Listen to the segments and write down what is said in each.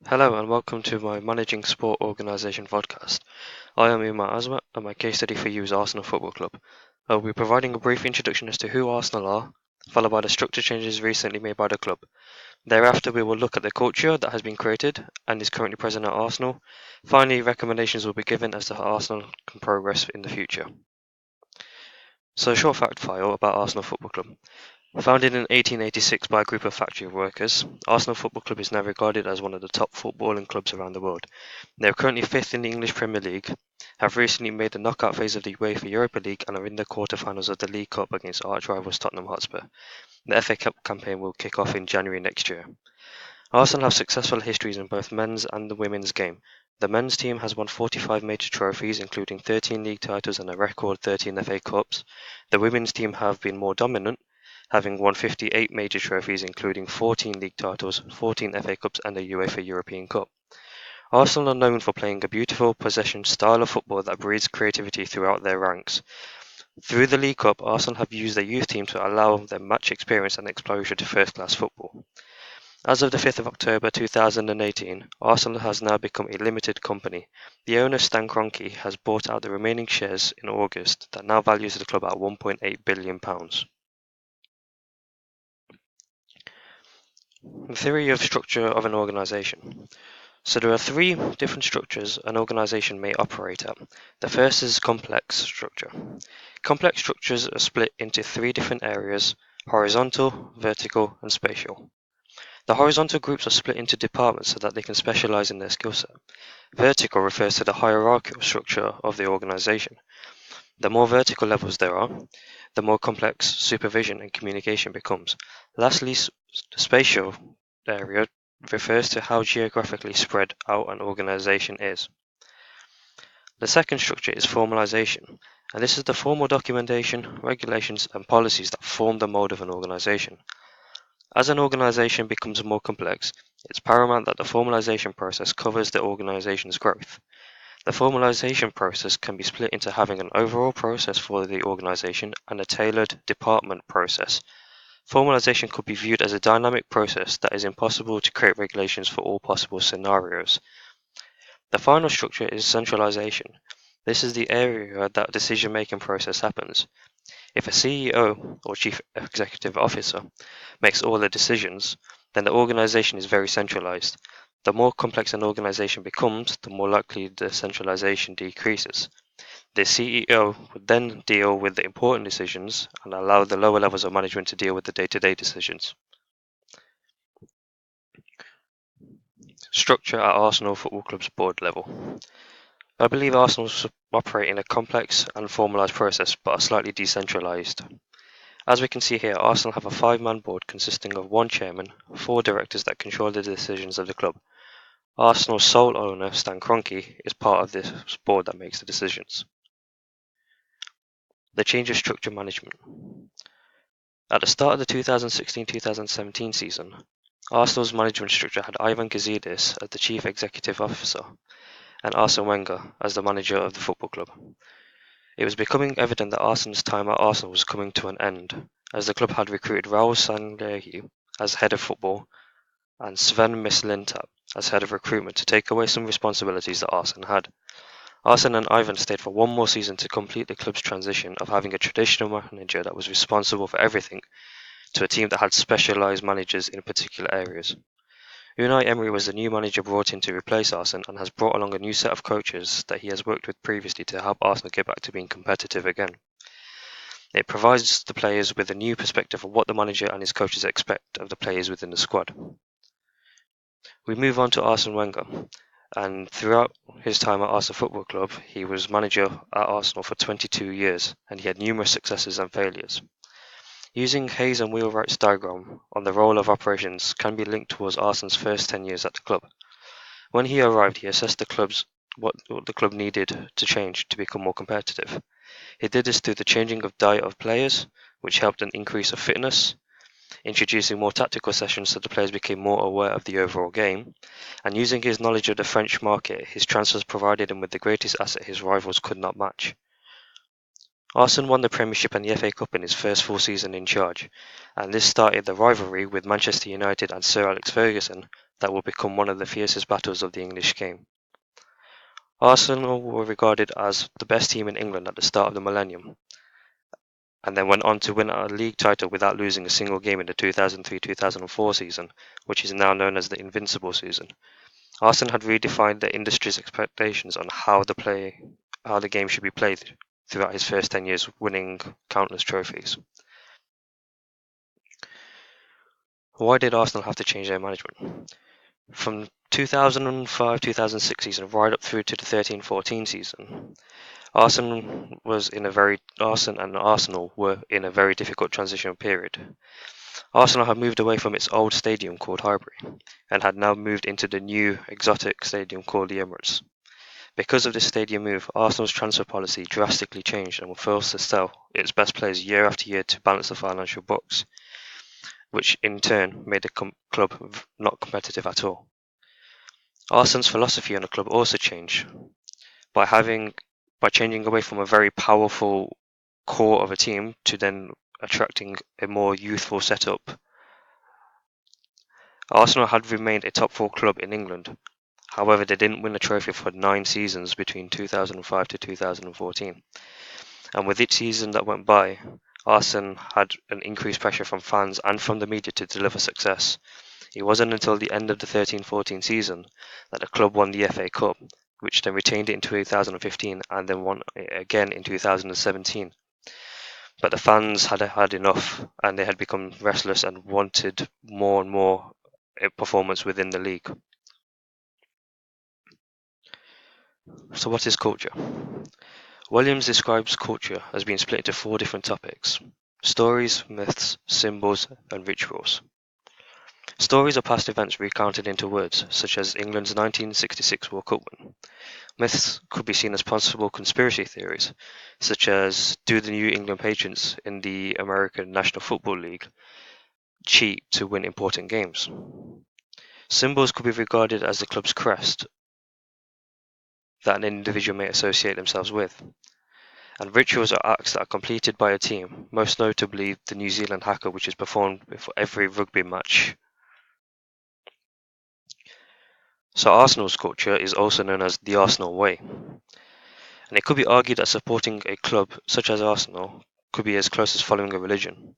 Hello and welcome to my Managing Sport Organisation Vodcast. I am Umar Azmat and my case study for you is Arsenal Football Club. I will be providing a brief introduction as to who Arsenal are, followed by the structure changes recently made by the club. Thereafter we will look at the culture that has been created and is currently present at Arsenal. Finally, recommendations will be given as to how Arsenal can progress in the future. So a short fact file about Arsenal Football Club. Founded in 1886 by a group of factory workers, Arsenal Football Club is now regarded as one of the top footballing clubs around the world. They are currently fifth in the English Premier League, have recently made the knockout phase of the UEFA Europa League and are in the quarter-finals of the League Cup against arch-rivals Tottenham Hotspur. The FA Cup campaign will kick off in January next year. Arsenal have successful histories in both men's and the women's game. The men's team has won 45 major trophies, including 13 league titles and a record 13 FA Cups. The women's team have been more dominant, having won 58 major trophies, including 14 league titles, 14 FA Cups, and a UEFA European Cup. Arsenal are known for playing a beautiful possession style of football that breeds creativity throughout their ranks. Through the League Cup, Arsenal have used their youth team to allow them match experience and exposure to first-class football. As of the 5th of October 2018, Arsenal has now become a limited company. The owner Stan Kroenke has bought out the remaining shares in August that now values the club at £1.8 billion. The theory of structure of an organisation. So there are three different structures an organisation may operate at. The first is complex structure. Complex structures are split into three different areas: horizontal, vertical, and spatial. The horizontal groups are split into departments so that they can specialise in their skill set. Vertical refers to the hierarchical structure of the organisation. The more vertical levels there are, the more complex supervision and communication becomes. Lastly, the spatial area refers to how geographically spread out an organisation is. The second structure is formalisation, and this is the formal documentation, regulations and policies that form the mould of an organisation. As an organisation becomes more complex, it's paramount that the formalisation process covers the organisation's growth. The formalisation process can be split into having an overall process for the organisation and a tailored department process. Formalisation could be viewed as a dynamic process that is impossible to create regulations for all possible scenarios. The final structure is centralisation. This is the area that decision-making process happens. If a CEO or Chief Executive Officer makes all the decisions, then the organisation is very centralised. The more complex an organisation becomes, the more likely the centralisation decreases. The CEO would then deal with the important decisions and allow the lower levels of management to deal with the day-to-day decisions. Structure at Arsenal Football Club's board level. I believe Arsenal operate in a complex and formalised process but are slightly decentralised. As we can see here, Arsenal have a 5-man board consisting of one chairman, 4 directors that control the decisions of the club. Arsenal's sole owner, Stan Kroenke, is part of this board that makes the decisions. The change of structure management. At the start of the 2016-2017 season, Arsenal's management structure had Ivan Gazidis as the chief executive officer and Arsene Wenger as the manager of the football club. It was becoming evident that Arsene's time at Arsenal was coming to an end, as the club had recruited Raul Sanllehi as head of football and Sven Mislintat as head of recruitment to take away some responsibilities that Arsene had. Arsene and Ivan stayed for one more season to complete the club's transition of having a traditional manager that was responsible for everything to a team that had specialised managers in particular areas. Unai Emery was the new manager brought in to replace Arsene and has brought along a new set of coaches that he has worked with previously to help Arsenal get back to being competitive again. It provides the players with a new perspective of what the manager and his coaches expect of the players within the squad. We move on to Arsene Wenger, and throughout his time at Arsenal Football Club, he was manager at Arsenal for 22 years, and he had numerous successes and failures. Using Hayes and Wheelwright's diagram on the role of operations can be linked towards Arsene's first 10 years at the club. When he arrived, he assessed what the club needed to change to become more competitive. He did this through the changing of diet of players, which helped an increase of fitness, introducing more tactical sessions so the players became more aware of the overall game, and using his knowledge of the French market, his transfers provided him with the greatest asset his rivals could not match. Arsene won the Premiership and the FA Cup in his first full season in charge, and this started the rivalry with Manchester United and Sir Alex Ferguson, that will become one of the fiercest battles of the English game. Arsenal were regarded as the best team in England at the start of the millennium, and then went on to win a league title without losing a single game in the 2003-2004 season, which is now known as the Invincible season. Arsenal had redefined the industry's expectations on how the game should be played throughout his first 10 years, winning countless trophies. Why did Arsenal have to change their management? From 2005-2006 season right up through to the 13-14 season, Arsenal and Arsenal were in a very difficult transition period. Arsenal had moved away from its old stadium called Highbury and had now moved into the new exotic stadium called the Emirates. Because of this stadium move, Arsenal's transfer policy drastically changed and were forced to sell its best players year after year to balance the financial books, which in turn made the club not competitive at all. Arsenal's philosophy on the club also changed by changing away from a very powerful core of a team to then attracting a more youthful setup. Arsenal had remained a top 4 club in England. However, they didn't win a trophy for 9 seasons between 2005 to 2014. And with each season that went by, Arsenal had an increased pressure from fans and from the media to deliver success. It wasn't until the end of the 13-14 season that the club won the FA Cup, which then retained it in 2015 and then won it again in 2017. But the fans had had enough and they had become restless and wanted more and more performance within the league. So what is culture? Williams describes culture as being split into 4 different topics: stories, myths, symbols, and rituals. Stories are past events recounted into words, such as England's 1966 World Cup win. Myths could be seen as possible conspiracy theories, such as do the New England Patriots in the American National Football League cheat to win important games? Symbols could be regarded as the club's crest that an individual may associate themselves with. And rituals are acts that are completed by a team, most notably the New Zealand haka, which is performed before every rugby match. So Arsenal's culture is also known as the Arsenal way. And it could be argued that supporting a club such as Arsenal could be as close as following a religion.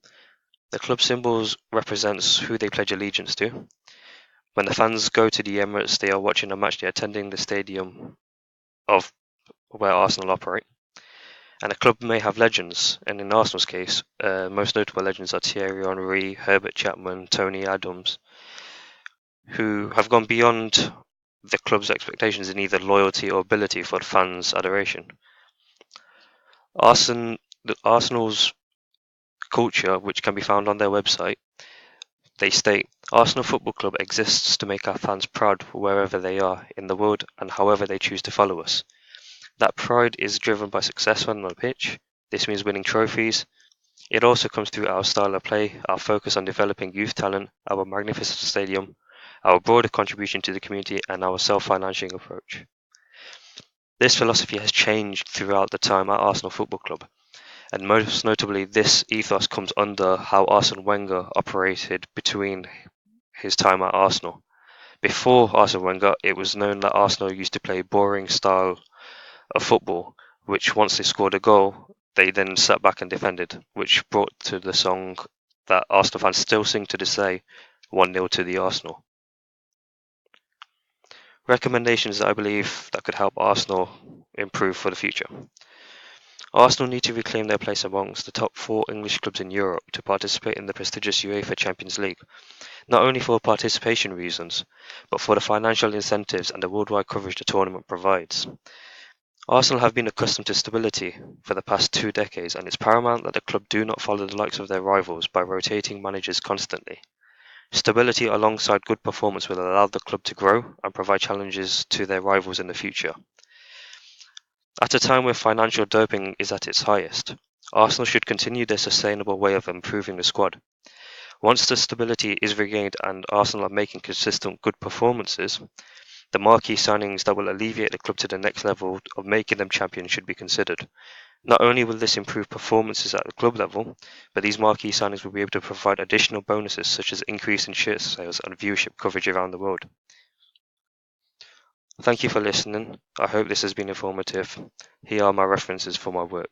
The club symbols represents who they pledge allegiance to. When the fans go to the Emirates, they are watching a match, they're attending the stadium of where Arsenal operate. And a club may have legends, and in Arsenal's case, most notable legends are Thierry Henry, Herbert Chapman, Tony Adams, who have gone beyond the club's expectations in either loyalty or ability for the fans' adoration. Arsenal's culture, which can be found on their website, they state, Arsenal Football Club exists to make our fans proud wherever they are in the world and however they choose to follow us. That pride is driven by success on the pitch. This means winning trophies. It also comes through our style of play, our focus on developing youth talent, our magnificent stadium, our broader contribution to the community, and our self-financing approach. This philosophy has changed throughout the time at Arsenal Football Club, and most notably this ethos comes under how Arsene Wenger operated between his time at Arsenal. Before Arsene Wenger, it was known that Arsenal used to play a boring style of football, which once they scored a goal, they then sat back and defended, which brought to the song that Arsenal fans still sing to this day, 1-0 to the Arsenal. Recommendations that I believe that could help Arsenal improve for the future. Arsenal need to reclaim their place amongst the top 4 English clubs in Europe to participate in the prestigious UEFA Champions League, not only for participation reasons, but for the financial incentives and the worldwide coverage the tournament provides. Arsenal have been accustomed to stability for the past 2 decades, and it's paramount that the club do not follow the likes of their rivals by rotating managers constantly. Stability alongside good performance will allow the club to grow and provide challenges to their rivals in the future. At a time where financial doping is at its highest, Arsenal should continue their sustainable way of improving the squad. Once the stability is regained and Arsenal are making consistent good performances, the marquee signings that will alleviate the club to the next level of making them champions should be considered. Not only will this improve performances at the club level, but these marquee signings will be able to provide additional bonuses such as increase in shirt sales and viewership coverage around the world. Thank you for listening. I hope this has been informative. Here are my references for my work.